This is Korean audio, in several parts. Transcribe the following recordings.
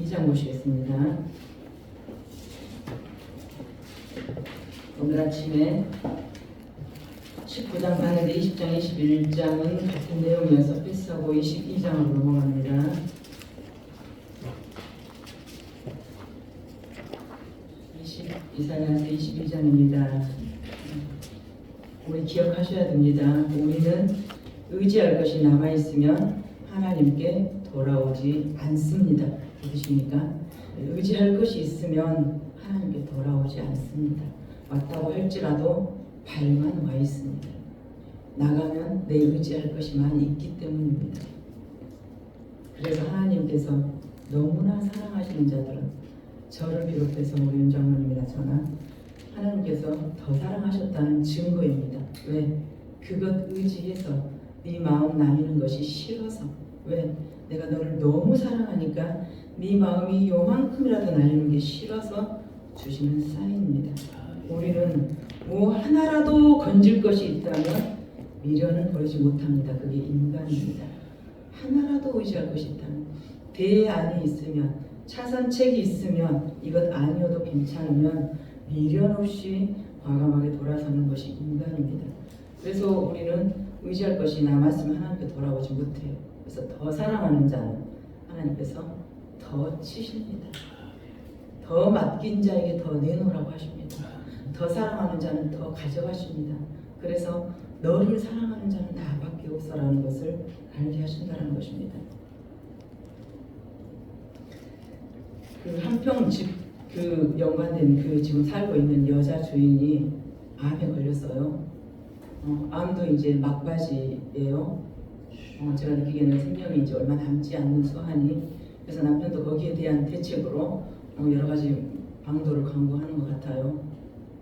2장 보시겠습니다. 오늘 아침에 19장 봤는데 20장, 21장은 같은 내용이어서 패스하고 22장으로 넘어갑니다. 이사야서 22장입니다. 우리 기억하셔야 됩니다. 우리는 의지할 것이 남아있으면 하나님께 돌아오지 않습니다. 믿으십니까? 의지할 것이 있으면 하나님께 돌아오지 않습니다. 왔다고 할지라도 발만 와 있습니다. 나가면 내 의지할 것이만 있기 때문입니다. 그래서 하나님께서 너무나 사랑하시는 자들은 저를 비롯해서 우리 윤장로님이나 저나 하나님께서 더 사랑하셨다는 증거입니다. 왜? 그것 의지해서 네 마음 나누는 것이 싫어서. 왜? 내가 너를 너무 사랑하니까 네 마음이 요만큼이라도 나누는 게 싫어서 주시는 사인입니다. 우리는 뭐 하나라도 건질 것이 있다면 미련을 버리지 못합니다. 그게 인간입니다. 하나라도 의지할 것이 있다면, 대안이 있으면, 차선책이 있으면, 이것 아니어도 괜찮으면 미련 없이 과감하게 돌아서는 것이 인간입니다. 그래서 우리는 의지할 것이 남았으면 하나님께 돌아오지 못해요. 그래서 더 사랑하는 자는 하나님께서 더 치십니다. 더 맡긴 자에게 더 내놓으라고 하십니다. 더 사랑하는 자는 더 가져가십니다. 그래서 너를 사랑하는 자는 나밖에 없어라는 것을 알게 하신다는 것입니다. 그 한평 집 연관된 지금 살고 있는 여자 주인이 암에 걸렸어요. 암도 이제 막바지예요. 제가 느끼기에는 생명이 이제 얼마 남지 않는 수한이. 그래서 남편도 거기에 대한 대책으로 여러 가지 방도를 강구하는 것 같아요.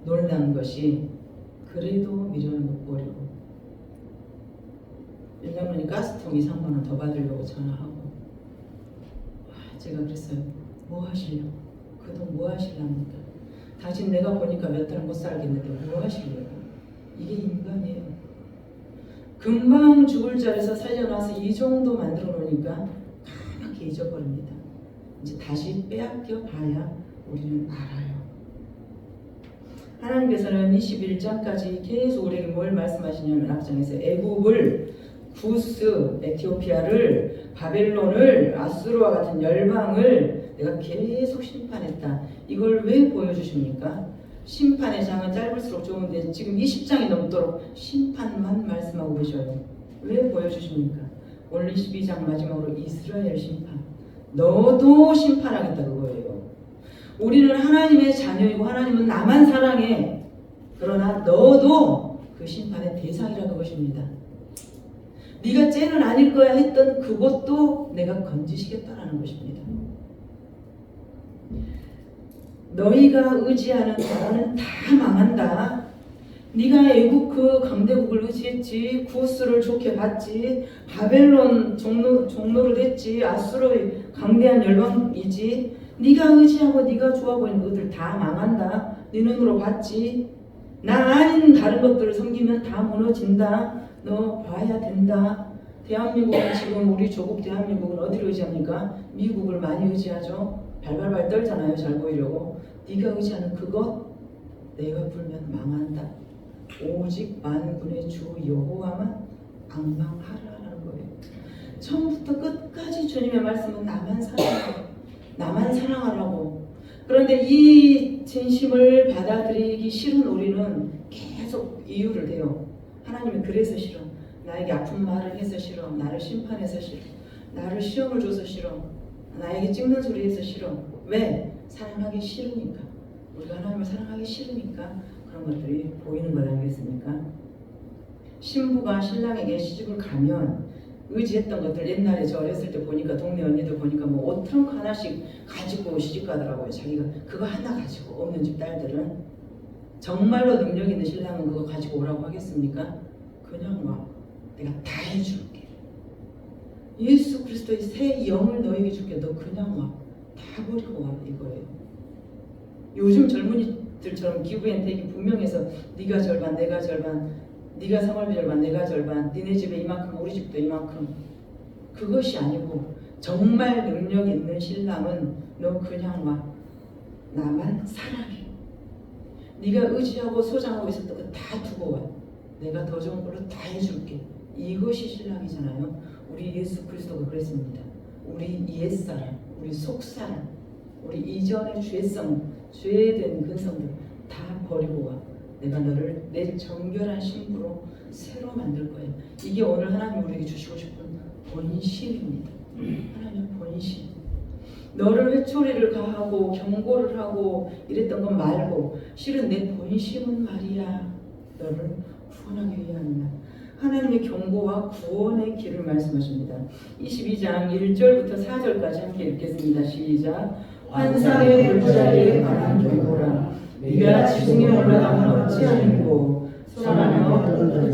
놀란 것이 그래도 미련을 못 버리고 윤장로님 가스통 2, 3만원 더 받으려고 전화하고, 제가 그랬어요. 뭐 하시려고? 그돈 뭐 하시랍니까? 당신 내가 보니까 몇 달 못 살겠는데 뭐 하시려고? 이게 인간이에요. 금방 죽을 자리에서 살려놔서 이 정도 만들어 놓으니까 까맣게 잊어버립니다. 이제 다시 빼앗겨 봐야 우리는 알아요. 하나님께서는 21장까지 계속 우리에게 뭘 말씀하시냐면, 악장에서 애굽을, 구스, 에티오피아를, 바벨론을, 아수르와 같은 열방을 내가 계속 심판했다. 이걸 왜 보여주십니까? 심판의 장은 짧을수록 좋은데 지금 20장이 넘도록 심판만 말씀하고 계셔요. 왜 보여주십니까? 오늘 22장 마지막으로 이스라엘 심판. 너도 심판하겠다 그거예요. 우리는 하나님의 자녀이고 하나님은 나만 사랑해. 그러나 너도 그 심판의 대상이라 그것입니다. 네가 쟤는 아닐 거야 했던 그것도 내가 건지시겠다라는 것입니다. 너희가 의지하는 나라는 다 망한다. 네가 애국 그 강대국을 의지했지, 구스를 좋게 봤지, 바벨론 종로를 했지, 아수르의 강대한 열방이지. 네가 의지하고 네가 좋아 보이는 것들 다 망한다. 네 눈으로 봤지. 나 아닌 다른 것들을 섬기면 다 무너진다. 너 봐야 된다. 대한민국은 지금 우리 조국 대한민국은 어디를 의지합니까? 미국을 많이 의지하죠. 발발발 떨잖아요. 잘 보이려고. 네가 의지하는 그것 내가 불면 망한다. 오직 만군의 주 여호와만 앙망하라는 거예요. 처음부터 끝까지 주님의 말씀은 나만 사랑하라고, 나만 사랑하라고. 그런데 이 진심을 받아들이기 싫은 우리는 계속 이유를 대요. 하나님이 그래서 싫어. 나에게 아픈 말을 해서 싫어. 나를 심판해서 싫어. 나를 시험을 줘서 싫어. 나에게 찍는 소리 해서 싫어. 왜? 사랑하기 싫으니까. 우리가 하나님을 사랑하기 싫으니까 그런 것들이 보이는 것 아니겠습니까? 신부가 신랑에게 시집을 가면 의지했던 것들, 옛날에 저 어렸을 때 보니까 동네 언니들 보니까 뭐 옷 트렁크 하나씩 가지고 시집 가더라고요. 자기가 그거 하나 가지고. 없는 집 딸들은 정말로 능력 있는 신랑은 그거 가지고 오라고 하겠습니까? 그냥 와. 내가 다 해줄게. 예수 그리스도의 새 영을 너에게 줄게. 너 그냥 와. 다 버리고 와. 이거예요. 요즘 젊은이들처럼 기브앤테이크 분명해서 네가 절반 내가 절반, 네가 생활비 절반 내가 절반, 니네 집에 이만큼 우리 집도 이만큼, 그것이 아니고 정말 능력 있는 신랑은 너 그냥 와. 나만 사랑해. 네가 의지하고 소장하고 있었던 거 다 두고 와. 내가 더 좋은 걸로 다 해줄게. 이것이 신랑이잖아요. 우리 예수 그리스도가 그랬습니다. 우리 옛사람, 우리 속사람, 우리 이전의 죄성, 죄된 근성들 다 버리고 와. 내가 너를 내 정결한 신부로 새로 만들 거예요. 이게 오늘 하나님 우리에게 주시고 싶은 본심입니다. 하나님 본심. 너를 회초리를 가하고 경고를 하고 이랬던 건 말고 실은 내 본심은 말이야. 너를 구원하기 위함이다. 하나님의 경고와 구원의 길을 말씀하십니다. 22장 1절부터 4절까지 함께 읽겠습니다. 시작. 환상의 골짜기에 관한 경고라. 네가 지붕에 올라가면 어찌하는고 소란하며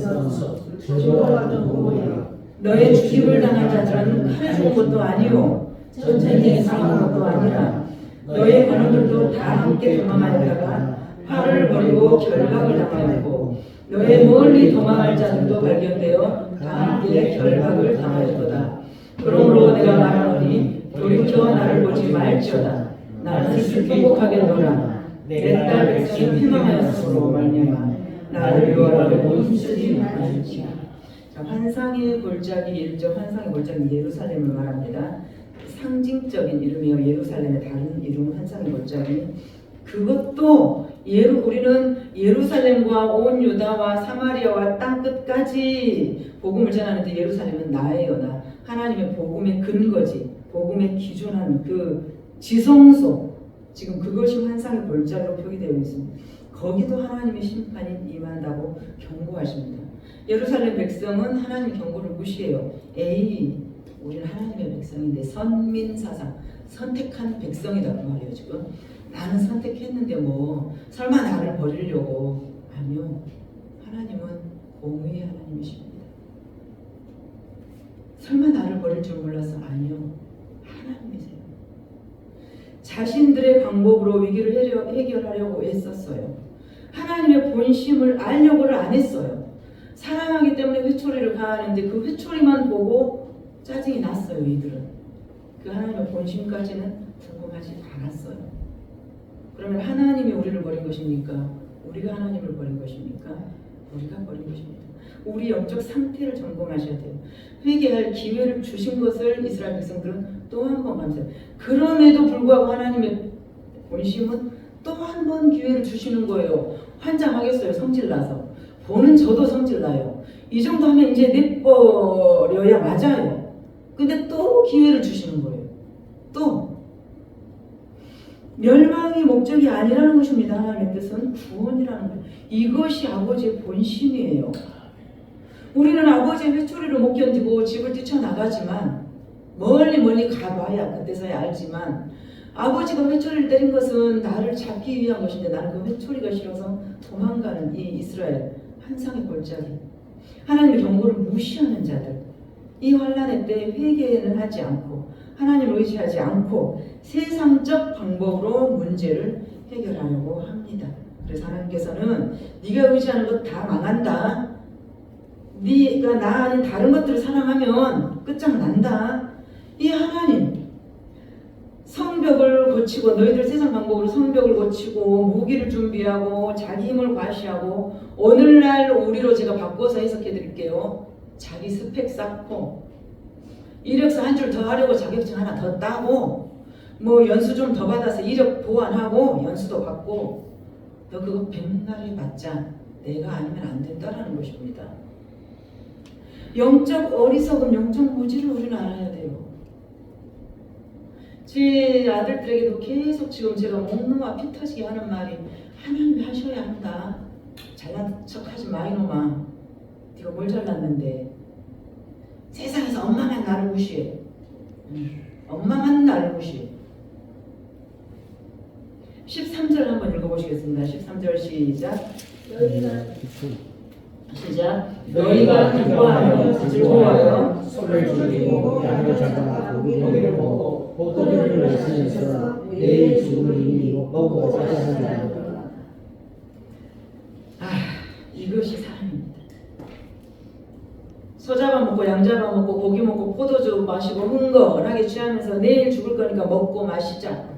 즐거워하던 고야. 너의 죽임을 당한 자들은 칼에 죽은 것도 아니요 전쟁에 상한 것도 아니라 너의 관원들도 다 함께 도망하였다가 활을 버리고 결박을 당하였고 너의 멀리 도망할 자들도 발견되어 다 함께 결박을 당하였도다. 그러므로 내가 말하노니 돌이켜 나를 보지 말지어다. 나는 행복하겠노라. 내 딸 백성이 희망하였으므로 말미암아 나를 위하려고 힘쓰지 말지어다. 환상의 골짜기 1절, 환상의 골짜기 예루살렘을 말합니다. 상징적인 이름이요. 예루살렘의 다른 이름은 환상의 골짜기. 그것도 우리는 예루살렘과 온 유다와 사마리아와 땅 끝까지 복음을 전하는데 예루살렘은 나예요. 나. 하나님의 복음의 근거지. 복음의 기준한 그 지성소. 지금 그것이 환상의 골짜기로 표기되어 있습니다. 거기도 하나님의 심판이 임한다고 경고하십니다. 예루살렘 백성은 하나님의 경고를 무시해요. 우리는 하나님의 백성인데 선민사상, 선택한 백성이다 그 말이에요. 지금 나는 선택했는데 뭐 설마 나를 버리려고. 아니요. 하나님은 공의의 하나님이십니다. 설마 나를 버릴 줄 몰라서. 아니요. 하나님이세요. 자신들의 방법으로 위기를 해결하려고 애썼어요. 하나님의 본심을 알려고를 안 했어요. 사랑하기 때문에 회초리를 가하는데 그 회초리만 보고 짜증이 났어요. 이들은 그 하나님의 본심까지는 궁금하지 않았어요. 그러면 하나님이 우리를 버린 것입니까? 우리가 하나님을 버린 것입니까? 우리가 버린 것입니다. 우리 영적 상태를 점검하셔야 돼요. 회개할 기회를 주신 것을 이스라엘 백성들은 또 한 번 감사해요. 그럼에도 불구하고 하나님의 본심은 또 한 번 기회를 주시는 거예요. 환장하겠어요. 성질나서. 보는 저도 성질나요. 이 정도 하면 이제 내버려야 맞아요. 근데 또 기회를 주시는 거예요. 또 멸망이 목적이 아니라는 것입니다. 하나님의 뜻은 구원이라는 거예요. 이것이 아버지의 본심이에요. 우리는 아버지의 회초리를 못 견디고 집을 뛰쳐나가지만 멀리 가봐야 그때서야 알지만 아버지가 회초리를 때린 것은 나를 잡기 위한 것인데 나는 그 회초리가 싫어서 도망가는 이 이스라엘 환상의 골짜기. 하나님의 경고를 무시하는 자들. 이 환난의 때 회개는 하지 않고 하나님을 의지하지 않고 세상적 방법으로 문제를 해결하려고 합니다. 그래서 하나님께서는 네가 의지하는 것 다 망한다. 네가 나 아닌 다른 것들을 사랑하면 끝장난다. 이 하나님 성벽을 고치고 너희들 세상 방법으로 성벽을 고치고 무기를 준비하고 자기 힘을 과시하고 오늘날 우리로 제가 바꿔서 해석해 드릴게요. 자기 스펙 쌓고 이력서 한 줄 더 하려고 자격증 하나 더 따고 뭐 연수 좀 더 받아서 이력 보완하고 연수도 받고 너 그거 백날 해봤자 내가 아니면 안 된다라는 것입니다. 영적 어리석음, 영적 무지를 우리는 알아야 돼요. 제 아들들에게도 계속 지금 제가 목놓아 피 터지게 하는 말이 하나님이 하셔야 한다. 잘난 척하지 마 이놈아. 네가 뭘 잘났는데. 세상에서 엄마만 나를 무시해. 엄마만 나를 무시해. 13절 한번 읽어보시겠습니다. 13절 시작. 너희가 기뻐하여 즐거워하여 소를 죽이고 양을 잡아 고기를 먹고 포도주를 마시면서 내일 죽음을 이미 먹고 자자하리라. 이것이 사람입니다. 소 잡아먹고 양 잡아먹고 고기 먹고 포도주 마시고 흥건하게 취하면서 내일 죽을 거니까 먹고 마시자.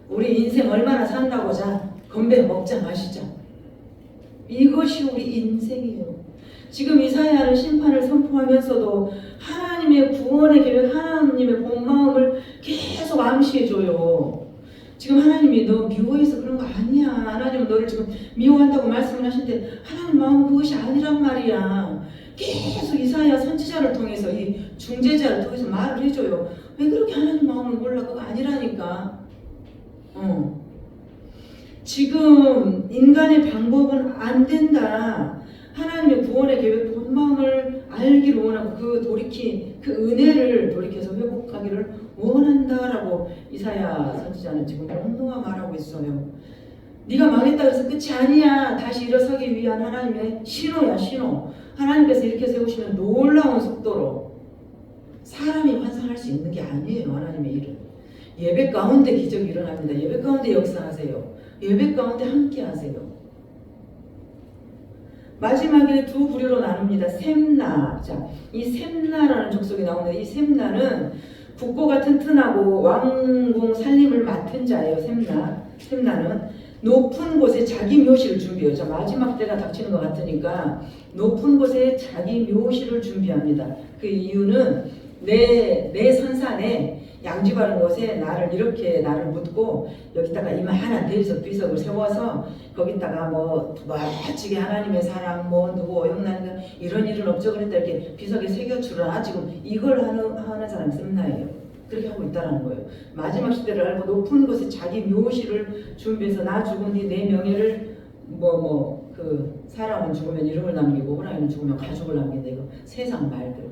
우리 인생 얼마나 산다고 자. 건배 먹자 마시자. 이것이 우리 인생이에요. 지금 이사야는 심판을 선포하면서도 하나님의 구원의 계획, 하나님의 본 마음을 계속 암시해줘요. 지금 하나님이 너 미워해서 그런 거 아니야. 하나님은 너를 지금 미워한다고 말씀을 하시는데 하나님 마음은 그것이 아니란 말이야. 계속 이사야 선지자를 통해서 이 중재자를 통해서 말을 해줘요. 왜 그렇게 하나님 마음을 몰라? 그거 아니라니까. 지금 인간의 방법은 안 된다. 하나님의 구원의 계획 본 마음을 알기를 원하고 그 은혜를 돌이켜서 회복하기를 원한다라고 이사야 선지자는 지금 너무나 말하고 있어요. 네가 망했다 그래서 끝이 아니야. 다시 일어서기 위한 하나님의 신호야, 신호. 하나님께서 이렇게 세우시는 놀라운 속도로 사람이 환상할 수 있는 게 아니에요. 하나님의 일은. 예배 가운데 기적이 일어납니다. 예배 가운데 역사하세요. 예배 가운데 함께 하세요. 마지막에 두 부류로 나눕니다. 셈나. 자, 이 셈나라는 족속이 나오는데 이 셈나는 국고가 튼튼하고 왕궁 살림을 맡은 자예요. 셈나는 높은 곳에 자기 묘실을 준비해요. 자, 마지막 때가 닥치는 것 같으니까 높은 곳에 자기 묘실을 준비합니다. 그 이유는 내 선산에 양지 바른 곳에 나를 묻고 여기다가 이만한 비석을 세워서 거기다가 뭐 멋지게 하나님의 사랑 뭐 누구 어영나는 이런 일은 없죠. 그랬다 이렇게 비석에 새겨주라. 지금 이걸 하는 사람이 셈나예요. 그렇게 하고 있다는 거예요. 마지막 시대를 알고 높은 곳에 자기 묘실을 준비해서 나 죽은 뒤 내 명예를 사람은 죽으면 이름을 남기고 호랑이는 죽으면 가죽을 남긴다. 이거 세상 말들.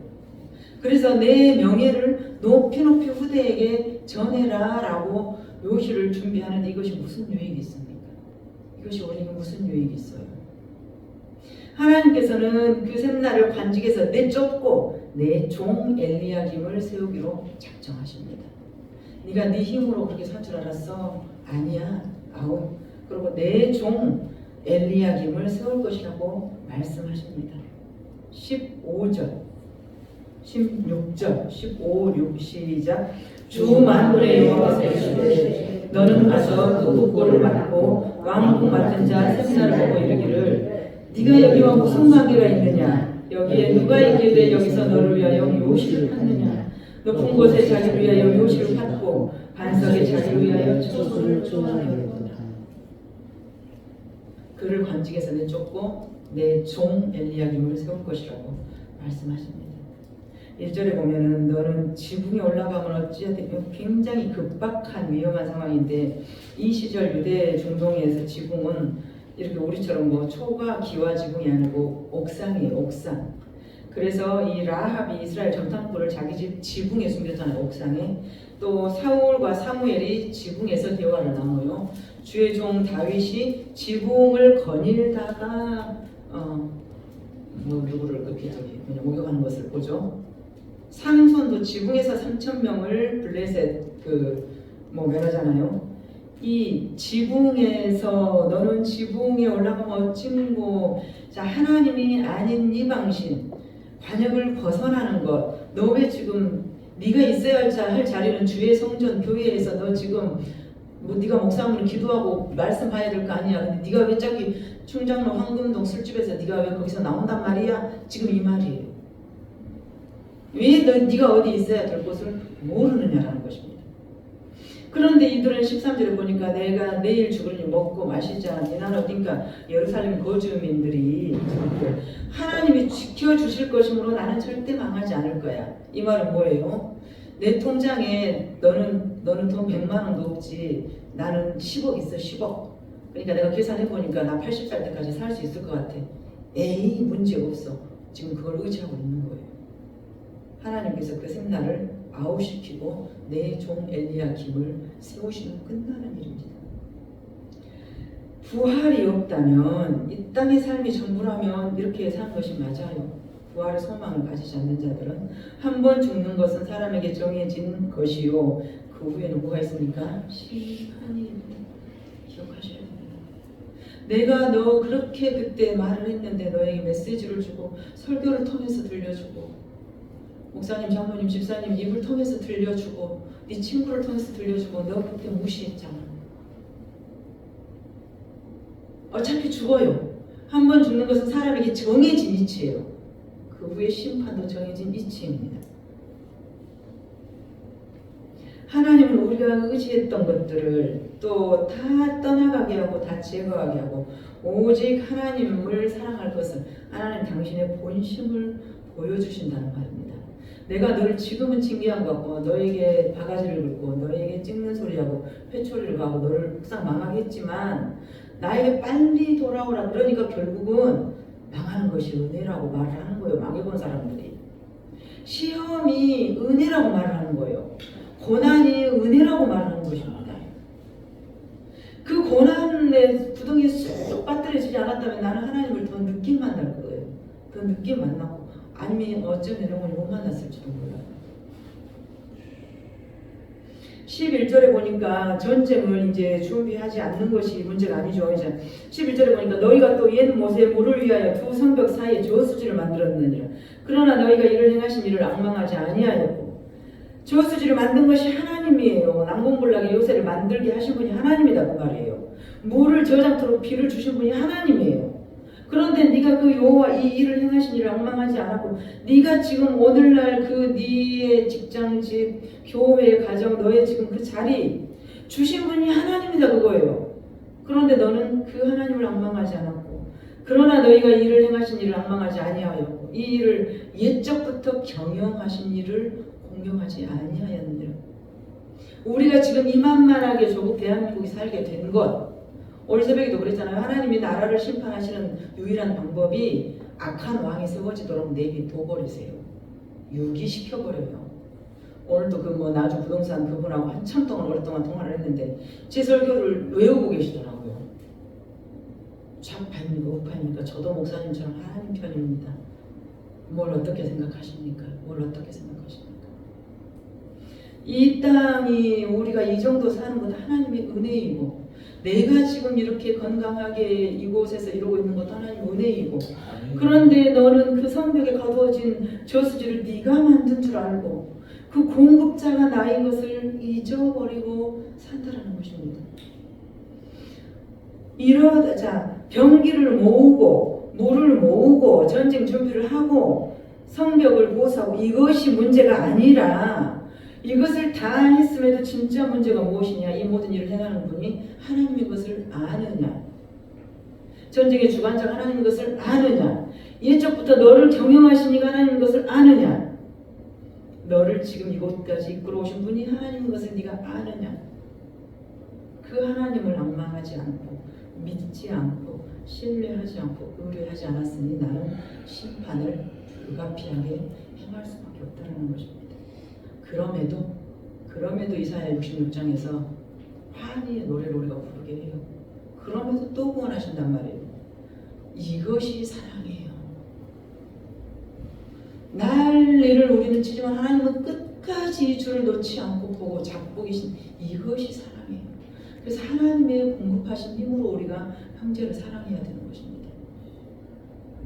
그래서 내 명예를 높이 후대에게 전해라 라고 묘실을 준비하는데 이것이 무슨 유익이 있습니까? 이것이 우리에게 무슨 유익이 있어요? 하나님께서는 그 셈나를 관직에서 내쫓고 내 종 엘리야김을 세우기로 작정하십니다. 네가 네 힘으로 그렇게 살 줄 알았어? 아니야. 그리고 내 종 엘리야김을 세울 것이라고 말씀하십니다. 15절 16절 15, 6 시작. 주 만군의 여호와께서 이르시되 너는 가서 그 국고를 맡고 왕궁 맡은 자 셈나를 보고 이르기를 네가 여기와 무슨 관계가 있느냐? 여기에 누가 있길래 여기서 너를 위하여 묘실을 팠느냐? 높은 곳에 자기를 위하여 묘실을 팠고 반석에 자기를 위하여 초소를 쪼아내었도다. 그를 관직에서 내쫓고 내 종 엘리야김을 세울 것이라고 말씀하십니다. 1절에 보면은 너는 지붕에 올라가면 어찌하든 굉장히 급박한 위험한 상황인데 이 시절 유대 중동에서 지붕은 이렇게 우리처럼 뭐 초가 기와 지붕이 아니고 옥상이에요. 옥상. 그래서 이 라합이 이스라엘 전당포를 자기 집 지붕에 숨겼잖아요. 옥상에. 또 사울과 사무엘이 지붕에서 대화를 나눠요. 주의 종 다윗이 지붕을 거닐다가 누구를 그렇게 목욕하는 것을 보죠. 삼손도 지붕에서 3,000명을 블레셋 멸하잖아요. 이 지붕에서 너는 지붕에 올라가면 어찌고 자 하나님이 아닌 이방신 관역을 벗어나는 것. 너 왜 지금 네가 있어야 할 자리는 주의 성전 교회에서 너 지금 네가 목사님을 기도하고 말씀해야 될 거 아니야. 근데 네가 왜 저기 충장로 황금동 술집에서 네가 왜 거기서 나온단 말이야? 지금 이 말이에요. 왜 네가 어디 있어야 될 곳을 모르느냐라는 것입니다. 그런데 이들은 13절에 보니까 내가 내일 죽으니 먹고 마시자. 나는 어딘가 예루살렘 거주민들이 하나님이 지켜주실 것이므로 나는 절대 망하지 않을 거야. 이 말은 뭐예요? 내 통장에 너는 돈 100만 원도 없지. 나는 10억 있어. 10억. 그러니까 내가 계산해보니까 나 80살 때까지 살 수 있을 것 같아. 에이 문제 없어. 지금 그걸 의지하고 있는 거예요. 하나님께서 그 셈나를 아웃시키고 내 종 엘리야김을 세우시면 끝나는 일입니다. 부활이 없다면 이 땅의 삶이 전부라면 이렇게 사는 것이 맞아요. 부활의 소망을 가지지 않는 자들은 한 번 죽는 것은 사람에게 정해진 것이요 그 후에는 뭐가 있습니까? 심판입니다. 기억하셔야 됩니다. 내가 너 그렇게 그때 말을 했는데 너에게 메시지를 주고 설교를 통해서 들려주고 목사님, 장로님, 집사님 입을 통해서 들려주고 네 친구를 통해서 들려주고 너 그때 무시했잖아. 어차피 죽어요. 한 번 죽는 것은 사람에게 정해진 이치예요. 그 후에 심판도 정해진 이치입니다. 하나님은 우리가 의지했던 것들을 또 다 떠나가게 하고 다 제거하게 하고 오직 하나님을 사랑할 것을 하나님 당신의 본심을 보여주신다는 말입니다. 내가 너를 지금은 징계한 것 같고 너에게 바가지를 긁고 너에게 찍는 소리하고 회초리를 가고 너를 묵상 망하게 했지만 나에게 빨리 돌아오라. 그러니까 결국은 망하는 것이 은혜라고 말을 하는 거예요. 망해본 사람들이. 시험이 은혜라고 말을 하는 거예요. 고난이 은혜라고 말하는 것입니다. 그 고난의 구덩이에 쑥 빠뜨려지지 않았다면 나는 하나님을 더 늦게 만날 거예요. 더 늦게 만나고 아니면 어쩌면 영원히 못 만났을지도 몰라요. 11절에 보니까 전쟁을 이제 준비하지 않는 것이 문제가 아니죠. 이제 11절에 보니까 너희가 또 옛 모세의 물을 위하여 두 성벽 사이에 저수지를 만들었느니라. 그러나 너희가 이를 행하신 일을 앙망하지 아니하였고 저수지를 만든 것이 하나님이에요. 남궁불락의 요새를 만들게 하신 분이 하나님이다 그 말이에요. 물을 저장토록 비를 주신 분이 하나님이에요. 그런데 네가 그 여호와 이 일을 행하신 일을 앙망하지 않았고 네가 지금 오늘날 그 네의 직장집, 교회, 가정, 너의 지금 그 자리 주신 분이 하나님이다 그거예요. 그런데 너는 그 하나님을 앙망하지 않았고 그러나 너희가 이를 행하신 일을 앙망하지 아니하였고 이 일을 옛적부터 경영하신 일을 공경하지 아니하였느니라. 우리가 지금 이만만하게 조국 대한민국이 살게 된 것 오늘 새벽에도 그랬잖아요. 하나님이 나라를 심판하시는 유일한 방법이 악한 왕이 세워지도록 내비둬버리세요. 유기시켜버려요. 오늘도 그 뭐 나주 부동산 그분하고 한참 동안 오랫동안 통화를 했는데 제 설교를 외우고 계시더라고요. 좌파입니까 우파입니까? 저도 목사님처럼 하나님 편입니다. 뭘 어떻게 생각하십니까? 뭘 어떻게 생각하십니까? 이 땅이 우리가 이 정도 사는 건 하나님의 은혜이고 내가 지금 이렇게 건강하게 이곳에서 이러고 있는 것도 하나님의 은혜이고 그런데 너는 그 성벽에 가두어진 저수지를 네가 만든 줄 알고 그 공급자가 나인 것을 잊어버리고 산다라는 것입니다. 이러자 병기를 모으고 물을 모으고 전쟁 준비를 하고 성벽을 보수하고 이것이 문제가 아니라 이것을 다 했음에도 진짜 문제가 무엇이냐? 이 모든 일을 행하는 분이 하나님인 것을 아느냐? 전쟁의 주관자 하나님인 것을 아느냐? 옛적부터 너를 경영하신 이가 하나님인 것을 아느냐? 너를 지금 이곳까지 이끌어 오신 분이 하나님인 것을 네가 아느냐? 그 하나님을 앙망하지 않고 믿지 않고 신뢰하지 않고 의뢰하지 않았으니 나는 심판을 불가피하게 행할 수밖에 없다는 것입니다. 그럼에도 이사야 66장에서 환희의 노래를 우리가 부르게 해요. 그럼에도 또 구원하신단 말이에요. 이것이 사랑이에요. 난리를 우리는 치지만 하나님은 끝까지 줄을 놓지 않고 보고 잡고 계신 이것이 사랑이에요. 그래서 하나님의 공급하신 힘으로 우리가 형제를 사랑해야 되는 것입니다.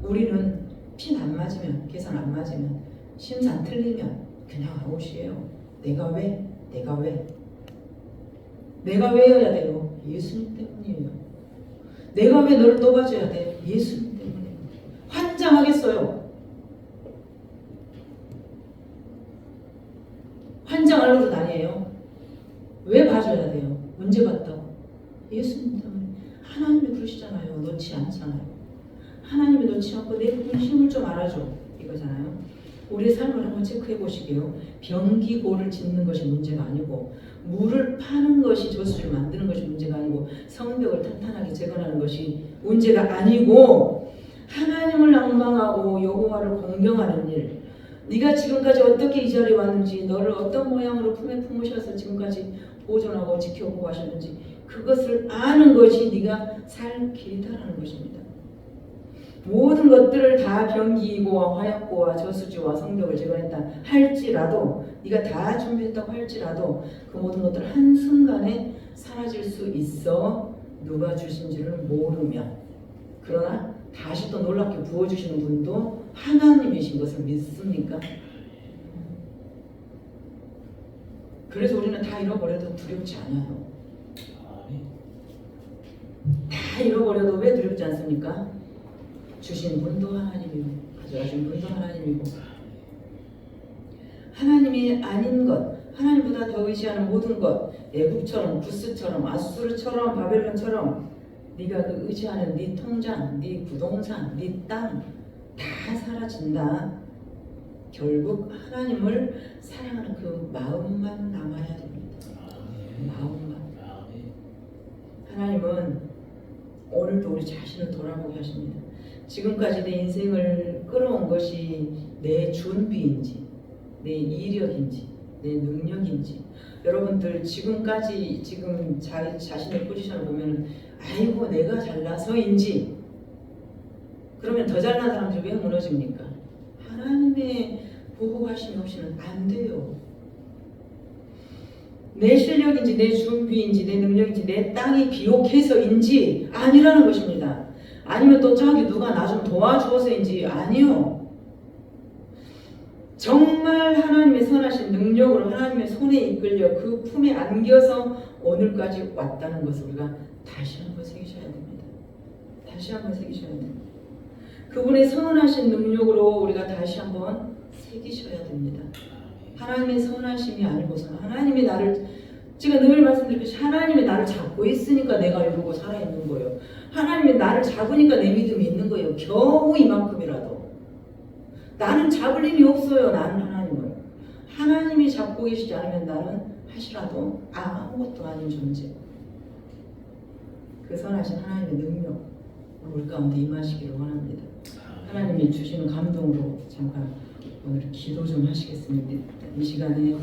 우리는 핀 안 맞으면 계산 안 맞으면 심산 틀리면 그냥 아웃이에요. 내가 왜? 내가 왜여야 돼요? 예수님 때문이에요. 내가 왜 너를 떠봐줘야 돼? 예수님 때문이에요. 환장하겠어요. 환장할 노릇 아니에요. 왜 봐줘야 돼요? 언제 봤다고? 예수님 때문에. 하나님이 그러시잖아요. 놓지 않잖아요. 하나님이 놓지 않고 내 힘을 좀 알아줘 이거잖아요. 우리의 삶을 한번 체크해 보시게요. 병기고를 짓는 것이 문제가 아니고 물을 파는 것이 저수지를 만드는 것이 문제가 아니고 성벽을 탄탄하게 재건하는 것이 문제가 아니고 하나님을 낭망하고 여호와를 공경하는 일. 네가 지금까지 어떻게 이 자리에 왔는지 너를 어떤 모양으로 품에 품으셔서 지금까지 보존하고 지켜보고 하셨는지 그것을 아는 것이 네가 살 길이다라는 것입니다. 모든 것들을 다 병기고와 화약고와 저수지와 성벽을 재건했다 할지라도 네가 다 준비했다고 할지라도 그 모든 것들 한순간에 사라질 수 있어 누가 주신지를 모르면 그러나 다시 또 놀랍게 부어주시는 분도 하나님이신 것을 믿습니까? 그래서 우리는 다 잃어버려도 두렵지 않아요. 다 잃어버려도 왜 두렵지 않습니까? 주신 분도 하나님이고 가져가신 분도 하나님이고 하나님이 아닌 것, 하나님보다 더 의지하는 모든 것, 애국처럼 구스처럼 아수르처럼 바벨론처럼 네가 그 의지하는 네 통장, 네 부동산, 네 땅 다 사라진다. 결국 하나님을 사랑하는 그 마음만 남아야 됩니다. 마음만. 하나님은 오늘도 우리 자신을 돌아보게 하십니다. 지금까지 내 인생을 끌어온 것이 내 준비인지, 내 이력인지, 내 능력인지. 여러분들 지금까지 지금 자신의 포지션을 보면 아이고 내가 잘나서인지. 그러면 더 잘난 사람들이 왜 무너집니까? 하나님의 보호하심이 없이는 안 돼요. 내 실력인지 내 준비인지 내 능력인지 내 땅이 비옥해서인지 아니라는 것입니다. 아니면 또 저기 누가 나 좀 도와주어서인지 아니요. 정말 하나님의 선하신 능력으로 하나님의 손에 이끌려 그 품에 안겨서 오늘까지 왔다는 것을 우리가 다시 한번 새기셔야 됩니다. 다시 한번 새기셔야 됩니다. 그분의 선하신 능력으로 우리가 다시 한번 새기셔야 됩니다. 하나님의 선하심이 아니고서는 하나님이 나를, 제가 늘 말씀드렸듯이 하나님이 나를 잡고 있으니까 내가 이러고 살아있는 거예요. 하나님이 나를 잡으니까 내 믿음이 있는 거예요. 겨우 이만큼이라도. 나는 잡을 힘이 없어요. 나는 하나님을. 하나님이 잡고 계시지 않으면 나는 하시라도 아무것도 아닌 존재. 그 선하신 하나님의 능력 우리 가운데 임하시기를 원합니다. 하나님이 주시는 감동으로 잠깐 오늘 기도 좀 하시겠습니다. 이 시간에